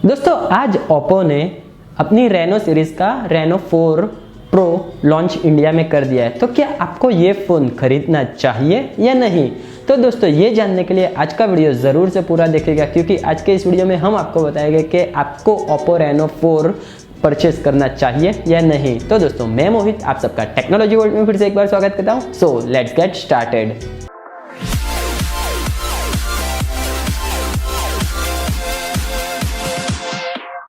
दोस्तों आज ओप्पो ने अपनी रेनो सीरीज का रेनो 4 प्रो लॉन्च इंडिया में कर दिया है। तो क्या आपको ये फ़ोन खरीदना चाहिए या नहीं? तो दोस्तों ये जानने के लिए आज का वीडियो ज़रूर से पूरा देखिएगा, क्योंकि आज के इस वीडियो में हम आपको बताएंगे कि आपको ओप्पो रेनो 4 परचेस करना चाहिए या नहीं। तो दोस्तों मैं मोहित आप सबका टेक्नोलॉजी वर्ल्ड में फिर से एक बार स्वागत करता हूँ। So let's get started.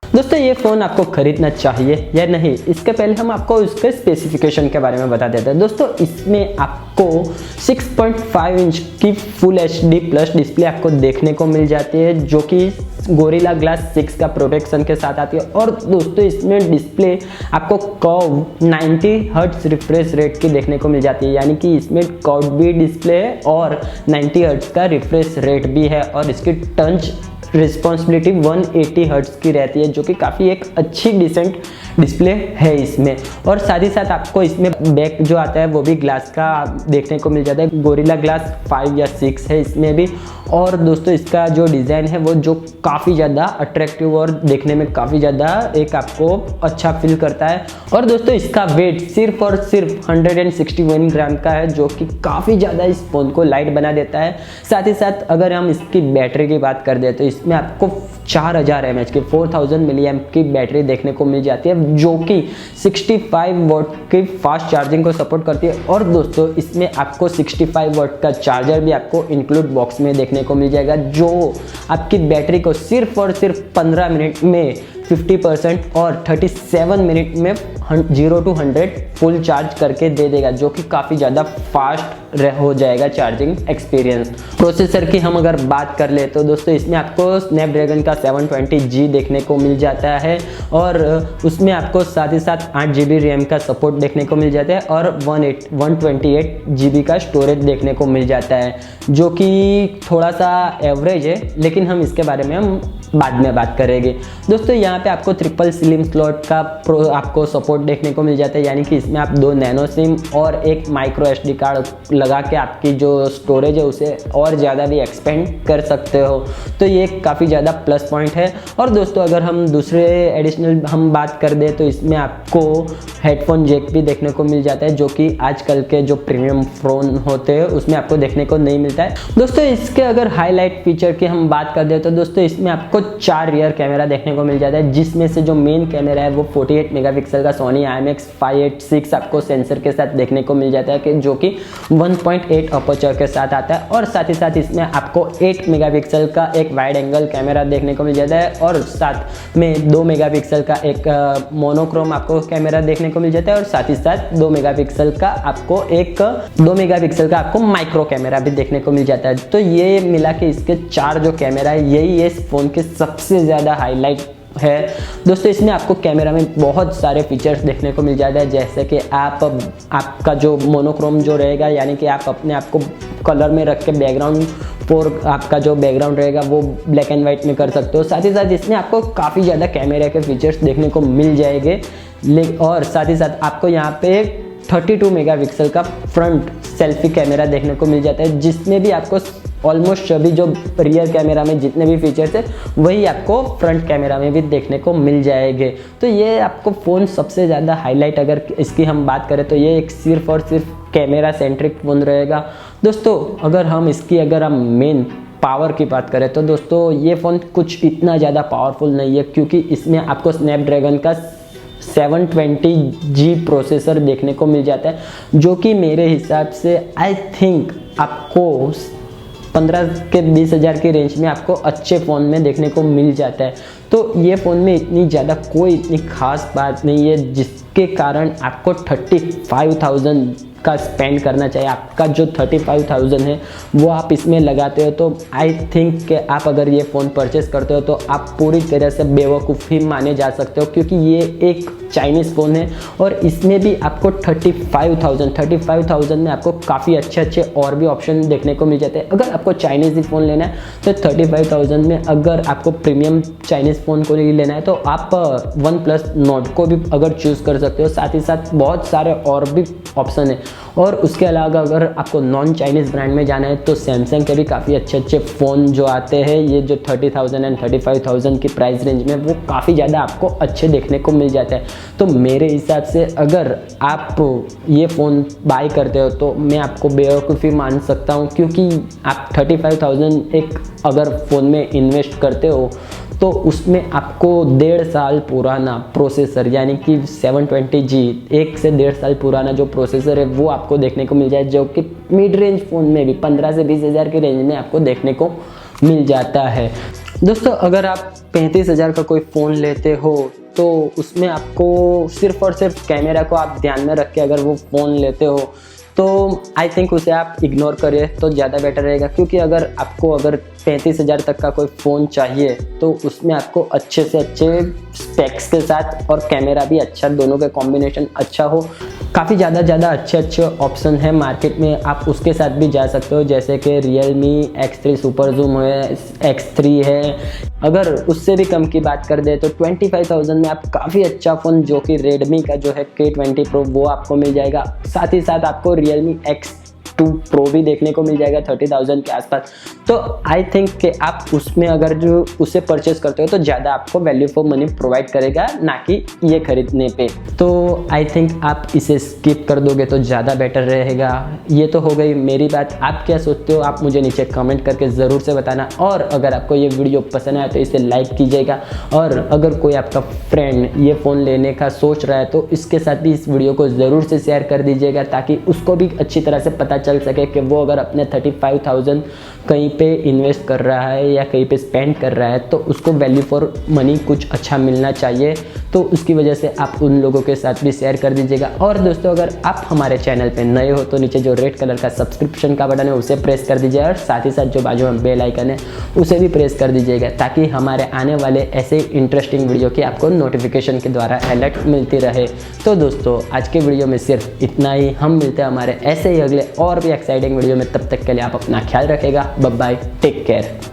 दोस्तों ये फ़ोन आपको खरीदना चाहिए या नहीं, इसके पहले हम आपको उसके स्पेसिफिकेशन के बारे में बता देते हैं। दोस्तों इसमें आपको 6.5 इंच की फुल HD प्लस डिस्प्ले आपको देखने को मिल जाती है, जो कि गोरिल्ला ग्लास 6 का प्रोटेक्शन के साथ आती है। और दोस्तों इसमें डिस्प्ले आपको कर्व 90 हर्ट्ज रिफ्रेश रेट की देखने को मिल जाती है, यानी कि इसमें कर्व भी डिस्प्ले है और 90 हर्ट्ज का रिफ्रेश रेट भी है। और इसकी टच रिस्पॉन्सिबिलिटी 180 हर्ट्ज की रहती है, जो कि काफ़ी एक अच्छी डिसेंट डिस्प्ले है इसमें। और साथ ही साथ आपको इसमें बैक जो आता है वो भी ग्लास का देखने को मिल जाता है, गोरिल्ला ग्लास 5 या 6 है इसमें भी। और दोस्तों इसका जो डिज़ाइन है वो जो काफ़ी ज़्यादा अट्रैक्टिव और देखने में काफ़ी ज़्यादा एक आपको अच्छा फील करता है। और दोस्तों इसका वेट सिर्फ और सिर्फ 161 ग्राम का है, जो कि काफ़ी ज़्यादा इस फ़ोन को लाइट बना देता है। साथ ही साथ अगर हम इसकी बैटरी की बात कर दें तो इसमें आपको 4000 mAh की 4000 mAh की बैटरी देखने को मिल जाती है, जो कि 65 वॉट की फास्ट चार्जिंग को सपोर्ट करती है। और दोस्तों इसमें आपको 65 वॉट का चार्जर भी आपको इंक्लूड बॉक्स में देखने को मिल जाएगा, जो आपकी बैटरी को सिर्फ और सिर्फ 15 मिनट में 50% और 37 मिनट में 0 to 100 फुल चार्ज करके दे देगा, जो कि काफ़ी ज़्यादा फास्ट हो जाएगा चार्जिंग एक्सपीरियंस। प्रोसेसर की हम अगर बात कर ले तो दोस्तों इसमें आपको स्नैपड्रैगन का 720G देखने को मिल जाता है, और उसमें आपको साथ ही साथ 8GB रैम का सपोर्ट देखने को मिल जाता है और 128GB का स्टोरेज देखने को मिल जाता है, जो कि थोड़ा सा एवरेज है, लेकिन हम इसके बारे में हम बाद में बात करेंगे। दोस्तों यहाँ पे आपको ट्रिपल सिम स्लॉट का आपको सपोर्ट देखने को मिल जाता है, यानी कि इसमें आप 2 नैनो सिम और एक माइक्रो SD कार्ड लगा के आपकी जो स्टोरेज है उसे और ज़्यादा भी एक्सपेंड कर सकते हो। तो ये काफ़ी ज़्यादा प्लस पॉइंट है। और दोस्तों अगर हम दूसरे एडिशनल हम बात कर दें तो इसमें आपको हेडफोन जैक भी देखने को मिल जाता है, जो कि आजकल के जो प्रीमियम फ़ोन होते हैं उसमें आपको देखने को नहीं मिलता है। दोस्तों इसके अगर हाईलाइट फीचर की हम बात कर दें तो दोस्तों इसमें आपको 4 रियर कैमरा देखने को मिल जाता है, जिसमें से जो मेन कैमरा है वो 48 मेगापिक्सल का सोनी IMX586 आपको सेंसर के साथ देखने को मिल जाता है, कि जो कि 1.8 अपर्चर के साथ आता है। और साथ ही साथ इसमें आपको 8 मेगापिक्सल का एक वाइड एंगल कैमरा देखने को मिल जाता है, और साथ में 2 मेगापिक्सल का एक मोनोक्रोम आपको कैमरा देखने को मिल जाता है, और साथ ही साथ 2 मेगापिक्सल का आपको माइक्रो कैमरा भी देखने को मिल जाता है। तो ये मिला के इसके 4 जो कैमरा है यही इस फोन के सबसे ज़्यादा हाईलाइट है। दोस्तों इसमें आपको कैमरा में बहुत सारे फीचर्स देखने को मिल जाता है, जैसे कि आपका जो मोनोक्रोम जो रहेगा, यानी कि आप अपने आप को कलर में रख के बैकग्राउंड फॉर आपका जो बैकग्राउंड रहेगा वो ब्लैक एंड वाइट में कर सकते हो। साथ ही साथ इसमें आपको काफ़ी ज़्यादा कैमरा के फीचर्स देखने को मिल जाएंगे। और साथ ही साथ आपको यहाँ पे 32 मेगापिक्सल का फ्रंट सेल्फी कैमरा देखने को मिल जाता है, जिसमें भी आपको ऑलमोस्ट सभी जो रियर कैमरा में जितने भी फीचर्स है वही आपको फ्रंट कैमरा में भी देखने को मिल जाएंगे। तो ये आपको फ़ोन सबसे ज़्यादा हाईलाइट अगर इसकी हम बात करें तो ये एक सिर्फ और सिर्फ कैमरा सेंट्रिक फ़ोन रहेगा। दोस्तों अगर हम मेन पावर की बात करें तो दोस्तों ये फ़ोन कुछ इतना ज़्यादा पावरफुल नहीं है, क्योंकि इसमें आपको स्नैपड्रैगन का 720G प्रोसेसर देखने को मिल जाता है, जो कि मेरे हिसाब से आई थिंक आपको 15 के 20 हज़ार की रेंज में आपको अच्छे फ़ोन में देखने को मिल जाता है। तो ये फ़ोन में इतनी ज़्यादा कोई इतनी खास बात नहीं है जिसके कारण आपको 35,000 का स्पेंड करना चाहिए। आपका जो 35,000 है वो आप इसमें लगाते हो तो आई थिंक कि आप अगर ये फ़ोन परचेस करते हो तो आप पूरी तरह से बेवकूफ़ ही माने जा सकते हो, क्योंकि ये एक चाइनीज़ फ़ोन है और इसमें भी आपको 35,000 में आपको काफ़ी अच्छे और भी ऑप्शन देखने को मिल जाते हैं। अगर आपको चाइनीज़ फ़ोन लेना है तो 35,000 में अगर आपको प्रीमियम चाइनीज़ फ़ोन को नहीं लेना है तो आप वन प्लस नोट को भी अगर चूज़ कर सकते हो। साथ ही साथ बहुत सारे और भी ऑप्शन है। और उसके अलावा अगर आपको नॉन चाइनीज़ ब्रांड में जाना है तो सैमसंग के भी काफ़ी अच्छे अच्छे फ़ोन जो आते हैं, ये जो 30,000 एंड 35,000 की प्राइस रेंज में, वो काफ़ी ज़्यादा आपको अच्छे देखने को मिल जाते हैं। तो मेरे हिसाब से अगर आप ये फ़ोन बाय करते हो तो मैं आपको बेवकूफ़ी मान सकता हूँ, क्योंकि आप 35,000 एक अगर फ़ोन में इन्वेस्ट करते हो तो उसमें आपको 1.5 साल पुराना प्रोसेसर यानी कि 720G 1 से 1.5 साल पुराना जो प्रोसेसर है वो आपको देखने को मिल जाए, जो कि मिड रेंज फ़ोन में भी 15 से 20 हज़ार के रेंज में आपको देखने को मिल जाता है। दोस्तों अगर आप 35,000 का कोई फ़ोन लेते हो तो उसमें आपको सिर्फ और सिर्फ कैमरा को आप ध्यान में रख के अगर वो फ़ोन लेते हो तो आई थिंक उसे आप इग्नोर करें तो ज़्यादा बेटर रहेगा, क्योंकि अगर 35,000 तक का कोई फ़ोन चाहिए तो उसमें आपको अच्छे से अच्छे स्पेक्स के साथ और कैमरा भी अच्छा, दोनों का कॉम्बिनेशन अच्छा हो। काफ़ी ज़्यादा अच्छे ऑप्शन है मार्केट में, आप उसके साथ भी जा सकते हो, जैसे कि Realme X3 सुपर जूम है, X3 है। अगर उससे भी कम की बात कर दे तो 25,000 में आप काफ़ी अच्छा फ़ोन जो कि Redmi का जो है K20 Pro वो आपको मिल जाएगा। साथ ही साथ आपको Realme X2 Pro भी देखने को मिल जाएगा 30,000 के आसपास। तो आई थिंक कि आप उसमें अगर जो उसे परचेस करते हो तो ज़्यादा आपको वैल्यू फॉर मनी प्रोवाइड करेगा, ना कि ये खरीदने पे। तो आई थिंक आप इसे स्किप कर दोगे तो ज़्यादा बेटर रहेगा। ये तो हो गई मेरी बात, आप क्या सोचते हो आप मुझे नीचे कमेंट करके ज़रूर से बताना। और अगर आपको ये वीडियो पसंद आया तो इसे लाइक कीजिएगा, और अगर कोई आपका फ्रेंड ये फ़ोन लेने का सोच रहा है तो इसके साथ भी इस वीडियो को ज़रूर से शेयर कर दीजिएगा, ताकि उसको भी अच्छी तरह से पता चल सके कि वो अगर अपने 35,000 कहीं पे इन्वेस्ट कर रहा है या कहीं पे स्पेंड कर रहा है तो उसको वैल्यू फॉर मनी कुछ अच्छा मिलना चाहिए। तो उसकी वजह से आप उन लोगों के साथ भी शेयर कर दीजिएगा। और दोस्तों अगर आप हमारे चैनल पे नए हो तो नीचे जो रेड कलर का सब्सक्रिप्शन का बटन है उसे प्रेस कर दीजिएगा, और साथ ही साथ जो बाजू में बेल आइकन है उसे भी प्रेस कर दीजिएगा, ताकि हमारे आने वाले ऐसे इंटरेस्टिंग वीडियो की आपको नोटिफिकेशन के द्वारा अलर्ट मिलती रहे। तो दोस्तों आज के वीडियो में सिर्फ इतना ही, हम मिलते हैं हमारे ऐसे ही अगले और भी एक्साइटिंग वीडियो में। तब तक के लिए आप अपना ख्याल रखेगा। Bye bye, take care.